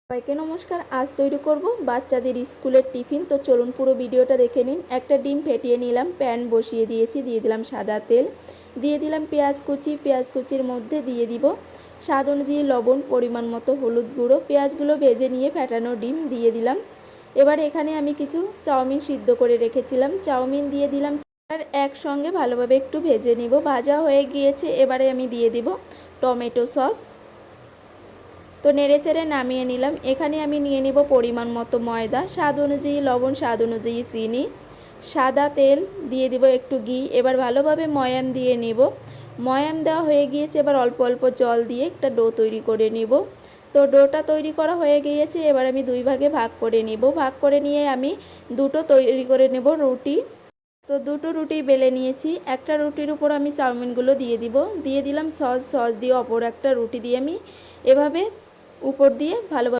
সবাইকে নমস্কার। আজ তৈরি করব বাচ্চাদের স্কুলের টিফিন। তো চলুন পুরো ভিডিওটা দেখে নিন। একটা ডিম ফেটিয়ে নিলাম, প্যান বসিয়ে দিয়েছি, দিয়ে দিলাম সাদা তেল, দিয়ে দিলাম পেঁয়াজ কুচি। পেঁয়াজ কুচির মধ্যে দিয়ে দিব স্বাদ অনুযায়ী লবণ, পরিমাণ মতো হলুদ গুঁড়ো। পেঁয়াজগুলো ভেজে নিয়ে ফেটানো ডিম দিয়ে দিলাম। এবার এখানে আমি কিছু চাউমিন সিদ্ধ করে রেখেছিলাম, চাউমিন দিয়ে দিলাম। আর একসঙ্গে ভালোভাবে একটু ভেজে নিব। ভাজা হয়ে গিয়েছে, এবারে আমি দিয়ে দিব টমেটো সস। তো নেড়েচেড়ে নামিয়ে নিলাম। এখানে আমি নিয়ে নিব পরিমাণ মতো ময়দা, স্বাদ অনুযায়ী লবণ, স্বাদ অনুযায়ী চিনি, সাদা তেল, দিয়ে দিব একটু ঘি। এবার ভালোভাবে ময়াম দিয়ে নেব। ময়াম দেওয়া হয়ে গিয়েছে, এবার অল্প অল্প জল দিয়ে একটা ডো তৈরি করে নেব। তো ডোটা তৈরি করা হয়ে গিয়েছে, এবার আমি দুই ভাগে ভাগ করে নেব। ভাগ করে নিয়ে আমি দুটো তৈরি করে নেব রুটি। তো দুটো রুটি বেলে নিয়েছি। একটা রুটির উপর আমি চাউমিনগুলো দিয়ে দিব, দিয়ে দিলাম সস দিয়ে অপর একটা রুটি দিয়ে আমি এভাবে উপর দিয়ে ভালোভাবে